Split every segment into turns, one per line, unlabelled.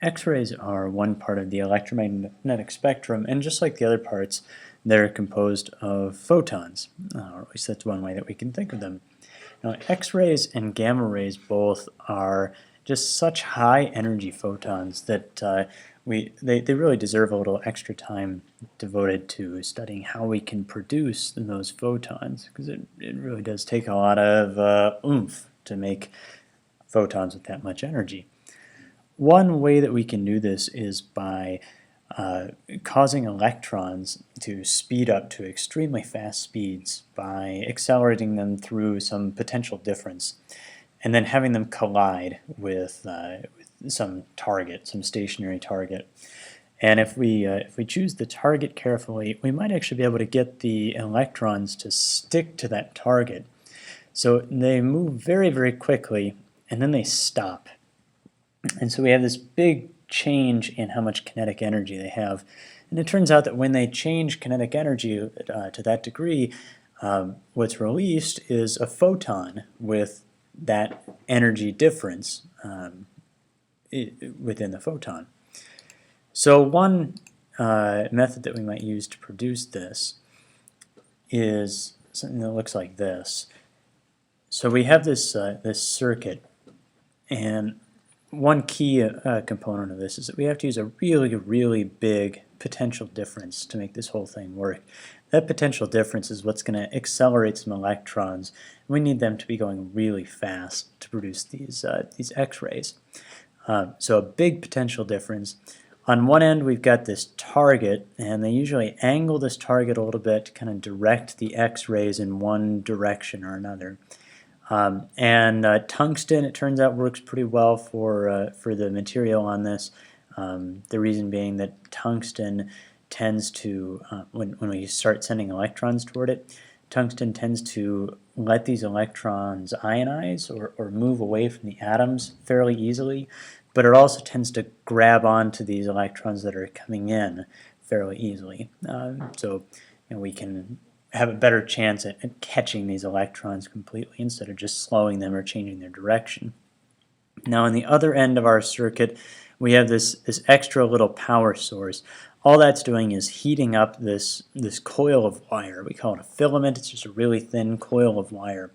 X-rays are one part of the electromagnetic spectrum, and just like the other parts, they're composed of photons, or at least that's one way that we can think of them. Now, X-rays and gamma rays both are just such high energy photons that they really deserve a little extra time devoted to studying how we can produce those photons, because it really does take a lot of oomph to make photons with that much energy. One way that we can do this is by causing electrons to speed up to extremely fast speeds by accelerating them through some potential difference and then having them collide with some target, some stationary target. And if we choose the target carefully, we might actually be able to get the electrons to stick to that target. So they move very, very quickly and then they stop. And so we have this big change in how much kinetic energy they have. And it turns out that when they change kinetic energy to that degree, what's released is a photon with that energy difference within the photon. So one method that we might use to produce this is something that looks like this. So we have this circuit, and one key component of this is that we have to use a really, really big potential difference to make this whole thing work. That potential difference is what's going to accelerate some electrons. We need them to be going really fast to produce these X-rays. So a big potential difference. On one end we've got this target, and they usually angle this target a little bit to kind of direct the X-rays in one direction or another. Tungsten, it turns out, works pretty well for the material on this. The reason being that tungsten tends to, when we start sending electrons toward it, tungsten tends to let these electrons ionize or move away from the atoms fairly easily, but it also tends to grab onto these electrons that are coming in fairly easily. So we can have a better chance at catching these electrons completely instead of just slowing them or changing their direction. Now on the other end of our circuit, we have this extra little power source. All that's doing is heating up this coil of wire. We call it a filament. It's just a really thin coil of wire.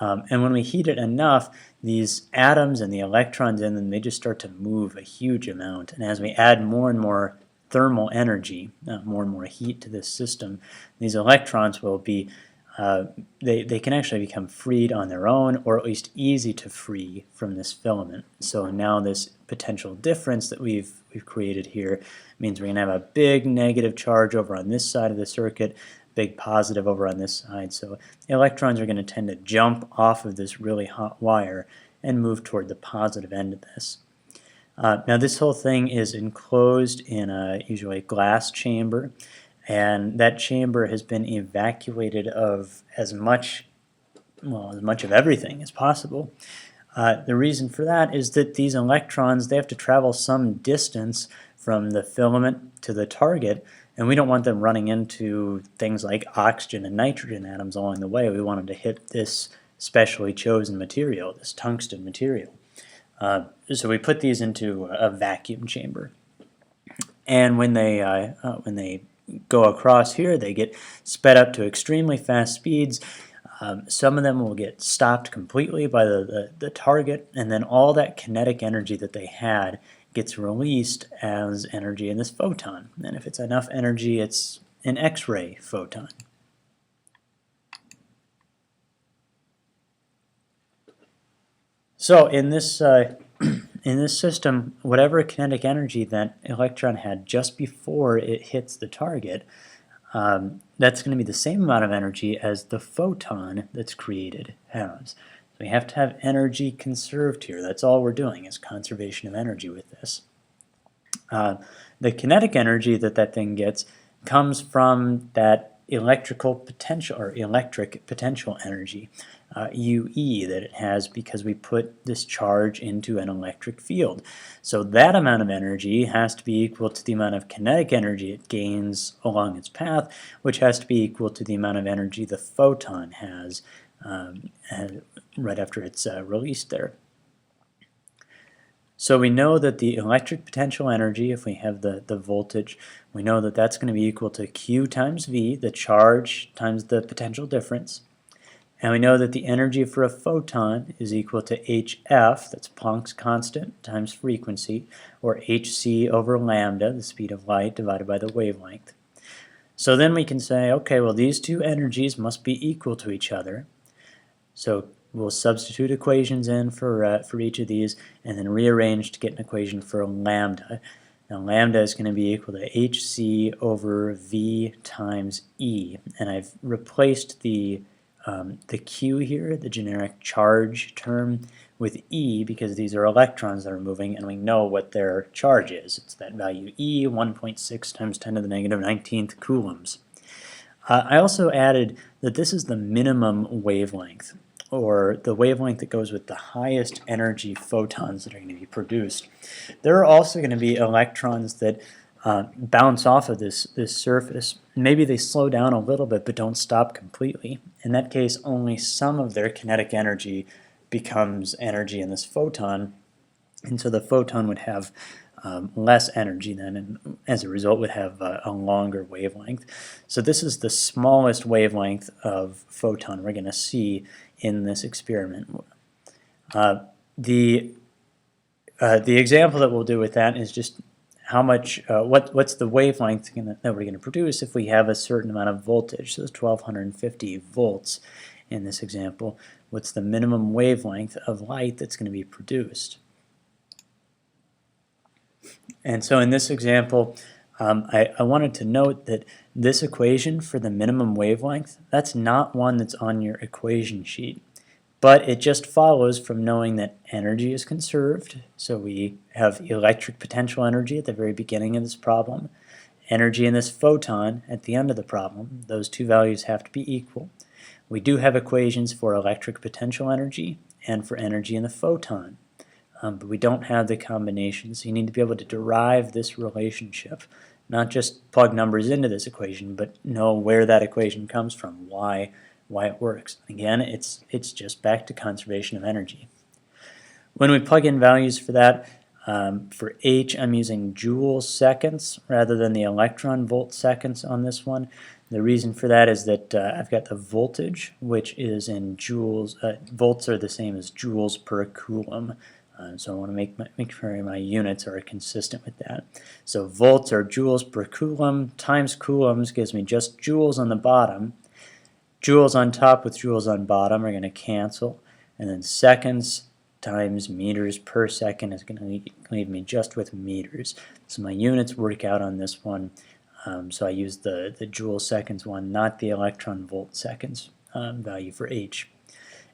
And when we heat it enough, these atoms and the electrons in them, they just start to move a huge amount. And as we add more and more thermal energy, more and more heat to this system, these electrons will be, they can actually become freed on their own, or at least easy to free from this filament. So now this potential difference that we've created here means we're going to have a big negative charge over on this side of the circuit, big positive over on this side. So the electrons are going to tend to jump off of this really hot wire and move toward the positive end of this. Now this whole thing is enclosed in usually a glass chamber, and that chamber has been evacuated of as much of everything as possible. The reason for that is that these electrons, they have to travel some distance from the filament to the target, and we don't want them running into things like oxygen and nitrogen atoms along the way. We want them to hit this specially chosen material, this tungsten material. So we put these into a vacuum chamber, and when they go across here, they get sped up to extremely fast speeds. Some of them will get stopped completely by the target, and then all that kinetic energy that they had gets released as energy in this photon. And if it's enough energy, it's an X-ray photon. So in this system, whatever kinetic energy that electron had just before it hits the target, that's going to be the same amount of energy as the photon that's created has. So we have to have energy conserved here. That's all we're doing is conservation of energy with this. The kinetic energy that thing gets comes from that electrical potential, or electric potential energy, UE, that it has because we put this charge into an electric field. So that amount of energy has to be equal to the amount of kinetic energy it gains along its path, which has to be equal to the amount of energy the photon has right after it's released there. So we know that the electric potential energy, if we have the voltage, we know that that's going to be equal to Q times V, the charge times the potential difference. And we know that the energy for a photon is equal to hf, that's Planck's constant, times frequency, or hc over lambda, the speed of light, divided by the wavelength. So then we can say, okay, well, these two energies must be equal to each other. So we'll substitute equations in for each of these and then rearrange to get an equation for lambda. Now lambda is going to be equal to hc over v times E. And I've replaced the Q here, the generic charge term, with E because these are electrons that are moving and we know what their charge is. It's that value E, 1.6 times 10 to the negative 19th coulombs. I also added that this is the minimum wavelength, or the wavelength that goes with the highest energy photons that are going to be produced. There are also going to be electrons that bounce off of this surface. Maybe they slow down a little bit but don't stop completely. In that case, only some of their kinetic energy becomes energy in this photon, and so the photon would have less energy then, and as a result would have a longer wavelength. So this is the smallest wavelength of photon we're going to see in this experiment. The example that we'll do with that is just how much, what's the wavelength that we're going to produce if we have a certain amount of voltage. So it's 1250 volts in this example. What's the minimum wavelength of light that's going to be produced? And so in this example, I wanted to note that this equation for the minimum wavelength, that's not one that's on your equation sheet. But it just follows from knowing that energy is conserved. So we have electric potential energy at the very beginning of this problem, energy in this photon at the end of the problem. Those two values have to be equal. We do have equations for electric potential energy and for energy in the photon. But we don't have the combinations. So you need to be able to derive this relationship, not just plug numbers into this equation, but know where that equation comes from, why it works. Again, it's just back to conservation of energy. When we plug in values for that, for H, I'm using joule seconds rather than the electron volt seconds on this one. The reason for that is that I've got the voltage, which is in joules. Volts are the same as joules per coulomb. So I want to make sure my units are consistent with that. So volts are joules per coulomb times coulombs gives me just joules on the bottom. Joules on top with joules on bottom are going to cancel. And then seconds times meters per second is going to leave me just with meters. So my units work out on this one. So I use the joule seconds one, not the electron volt seconds value for H.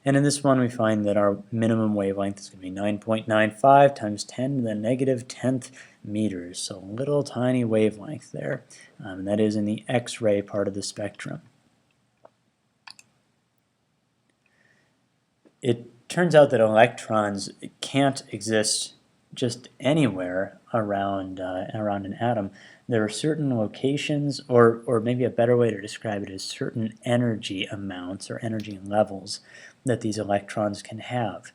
And in this one, we find that our minimum wavelength is going to be 9.95 times 10 to the negative 10th meters. So a little tiny wavelength there. And that is in the X-ray part of the spectrum. It turns out that electrons can't exist just anywhere around an atom. There are certain locations, or maybe a better way to describe it is certain energy amounts or energy levels that these electrons can have.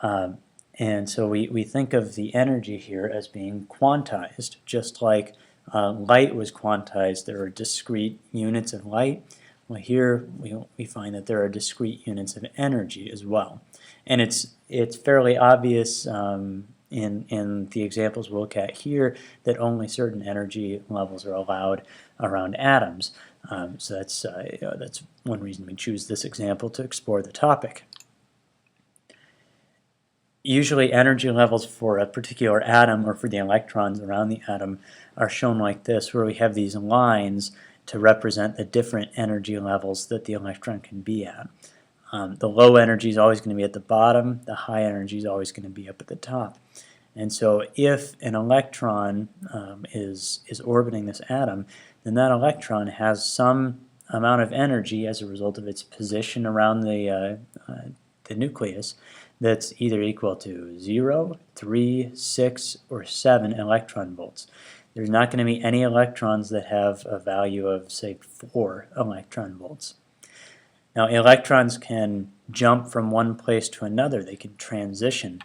And so we think of the energy here as being quantized, just like light was quantized. There are discrete units of light. Well, here we find that there are discrete units of energy as well. And it's fairly obvious in the examples we'll look at here that only certain energy levels are allowed around atoms. So that's one reason we choose this example to explore the topic. Usually energy levels for a particular atom or for the electrons around the atom are shown like this, where we have these lines to represent the different energy levels that the electron can be at. The low energy is always going to be at the bottom, the high energy is always going to be up at the top. And so if an electron is orbiting this atom, then that electron has some amount of energy as a result of its position around the nucleus that's either equal to 0, 3, 6, or 7 electron volts. There's not going to be any electrons that have a value of, say, 4 electron volts. Now, electrons can jump from one place to another. They can transition,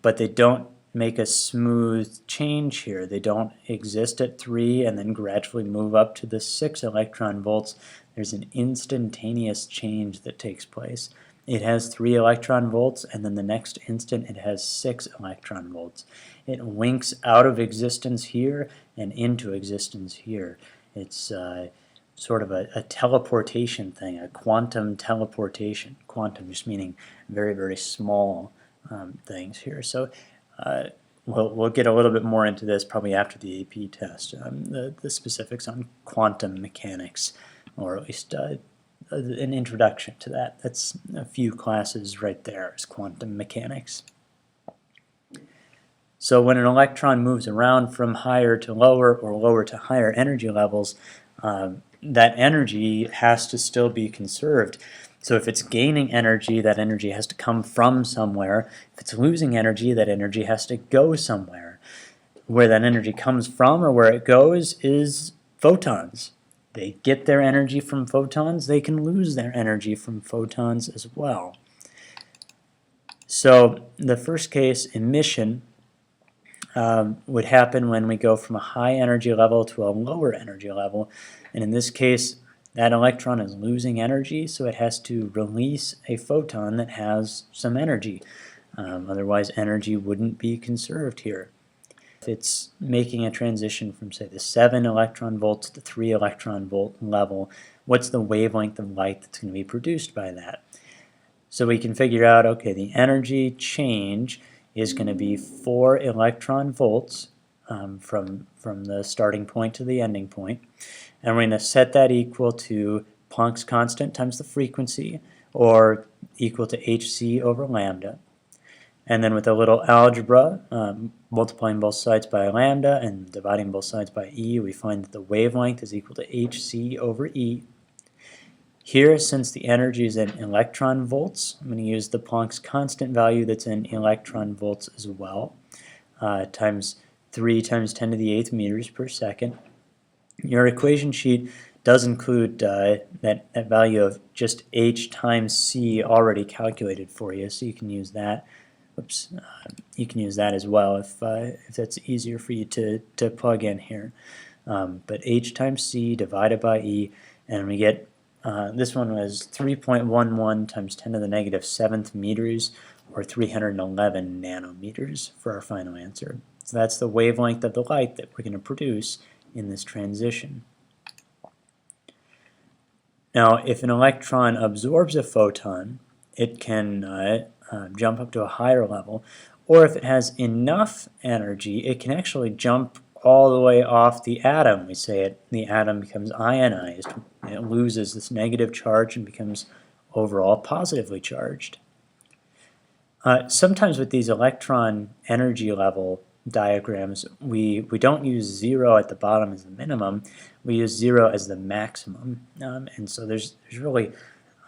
but they don't make a smooth change here. They don't exist at 3 and then gradually move up to the 6 electron volts. There's an instantaneous change that takes place. It has 3 electron volts, and then the next instant it has 6 electron volts. It winks out of existence here and into existence here. It's sort of a teleportation thing, a quantum teleportation. Quantum just meaning very, very small things here. So we'll get a little bit more into this probably after the AP test, the specifics on quantum mechanics, or at least an introduction to that. That's a few classes right there, is quantum mechanics. So when an electron moves around from higher to lower or lower to higher energy levels, that energy has to still be conserved. So if it's gaining energy, that energy has to come from somewhere. If it's losing energy, that energy has to go somewhere. Where that energy comes from or where it goes is photons. They get their energy from photons. They can lose their energy from photons as well. So the first case, emission, would happen when we go from a high energy level to a lower energy level. And in this case, that electron is losing energy, so it has to release a photon that has some energy. Otherwise, energy wouldn't be conserved here. If it's making a transition from, say, the 7 electron volts to 3 electron volt level, what's the wavelength of light that's going to be produced by that? So we can figure out, okay, the energy change is going to be 4 electron volts from the starting point to the ending point. And we're going to set that equal to Planck's constant times the frequency, or equal to hc over lambda. And then with a little algebra, multiplying both sides by lambda and dividing both sides by e, we find that the wavelength is equal to hc over e. Here, since the energy is in electron volts, I'm going to use the Planck's constant value that's in electron volts as well, times 3 times 10 to the 8th meters per second. Your equation sheet does include that value of just h times c already calculated for you, so you can use that. Oops, you can use that as well if that's easier for you to plug in here. But h times c divided by e, and we get this one was 3.11 times 10 to the negative 7th meters, or 311 nanometers for our final answer. So that's the wavelength of the light that we're going to produce in this transition. Now, if an electron absorbs a photon, it can jump up to a higher level, or if it has enough energy, it can actually jump all the way off the atom. We say the atom becomes ionized. It loses this negative charge and becomes overall positively charged. Sometimes with these electron energy level diagrams, we don't use 0 at the bottom as the minimum. We use 0 as the maximum. And so there's really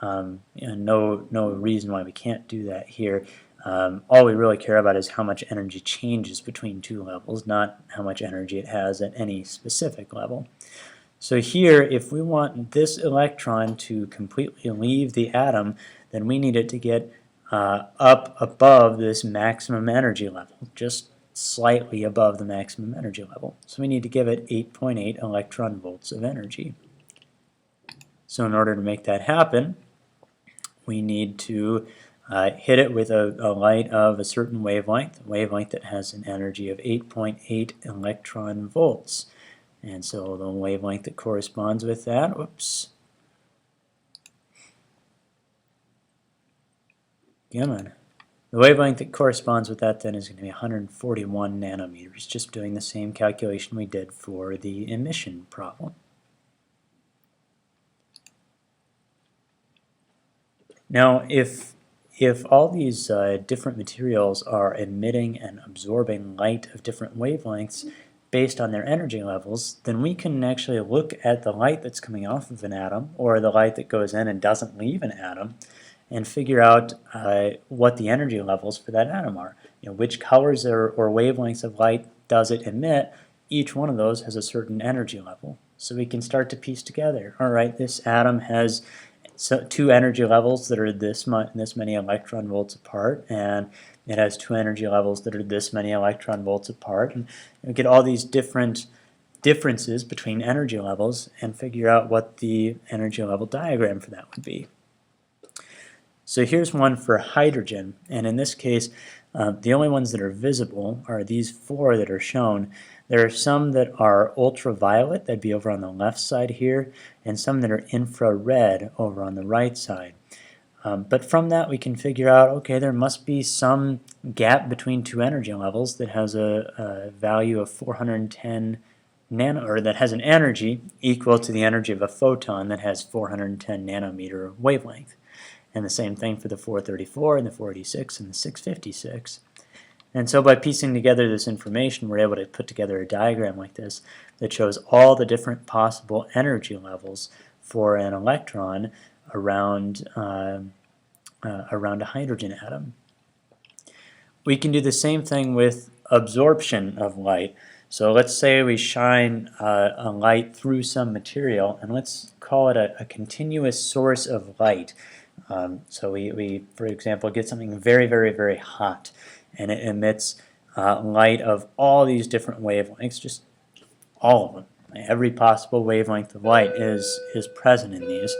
no reason why we can't do that here. All we really care about is how much energy changes between two levels, not how much energy it has at any specific level. So here, if we want this electron to completely leave the atom, then we need it to get up above this maximum energy level, just slightly above the maximum energy level. So we need to give it 8.8 electron volts of energy. So in order to make that happen, we need to hit it with a light of a certain wavelength that has an energy of 8.8 electron volts. And so the wavelength that corresponds with that, whoops, come on. The wavelength that corresponds with that then is going to be 141 nanometers, just doing the same calculation we did for the emission problem. Now, if all these different materials are emitting and absorbing light of different wavelengths based on their energy levels, then we can actually look at the light that's coming off of an atom, or the light that goes in and doesn't leave an atom, and figure out what the energy levels for that atom are. You know, which colors or wavelengths of light does it emit? Each one of those has a certain energy level. So we can start to piece together, all right, this atom has two energy levels that are this many electron volts apart, and it has two energy levels that are this many electron volts apart, and we get all these differences between energy levels and figure out what the energy level diagram for that would be. So here's one for hydrogen, and in this case the only ones that are visible are these four that are shown. There are some that are ultraviolet, that'd be over on the left side here, and some that are infrared over on the right side. But from that we can figure out, okay, there must be some gap between two energy levels that has a value of 410 or that has an energy equal to the energy of a photon that has 410 nanometer wavelength. And the same thing for the 434 and the 486 and the 656. And so by piecing together this information, we're able to put together a diagram like this that shows all the different possible energy levels for an electron around a hydrogen atom. We can do the same thing with absorption of light. So let's say we shine a light through some material, and let's call it a continuous source of light. So we, for example, get something very, very, very hot, and it emits light of all these different wavelengths, just all of them. Every possible wavelength of light is present in these.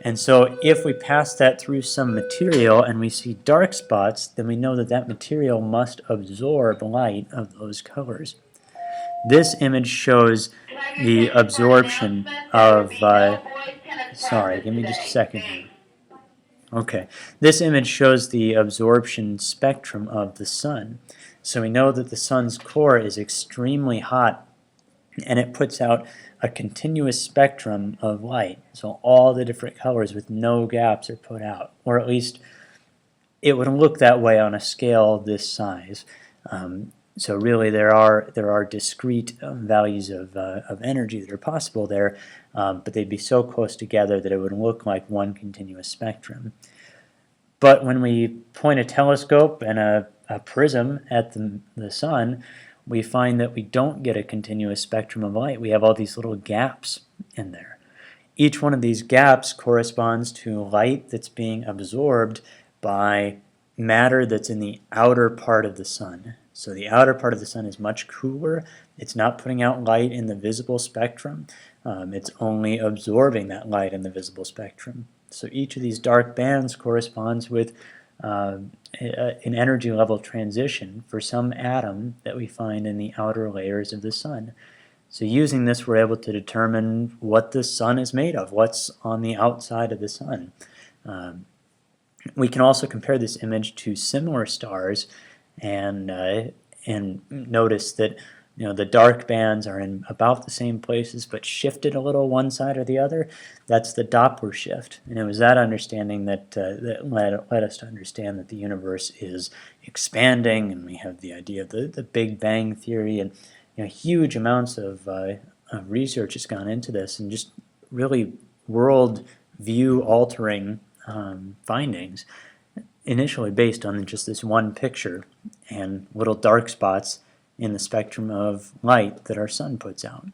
And so if we pass that through some material and we see dark spots, then we know that that material must absorb light of those colors. This image shows the absorption of, sorry, give me just a second here. Okay, this image shows the absorption spectrum of the sun. So we know that the sun's core is extremely hot, and it puts out a continuous spectrum of light. So all the different colors with no gaps are put out, or at least it would look that way on a scale this size. So really there are discrete values of energy that are possible there, but they'd be so close together that it would look like one continuous spectrum. But when we point a telescope and a prism at the sun, we find that we don't get a continuous spectrum of light. We have all these little gaps in there. Each one of these gaps corresponds to light that's being absorbed by matter that's in the outer part of the sun. So the outer part of the sun is much cooler. It's not putting out light in the visible spectrum. It's only absorbing that light in the visible spectrum. So each of these dark bands corresponds with an energy level transition for some atom that we find in the outer layers of the sun. So using this, we're able to determine what the sun is made of, what's on the outside of the sun. We can also compare this image to similar stars and notice that the dark bands are in about the same places but shifted a little one side or the other. That's the Doppler shift, and it was that understanding that led us to understand that the universe is expanding, and we have the idea of the Big Bang theory, and huge amounts of research has gone into this, and just really world view altering findings, initially based on just this one picture and little dark spots in the spectrum of light that our sun puts out.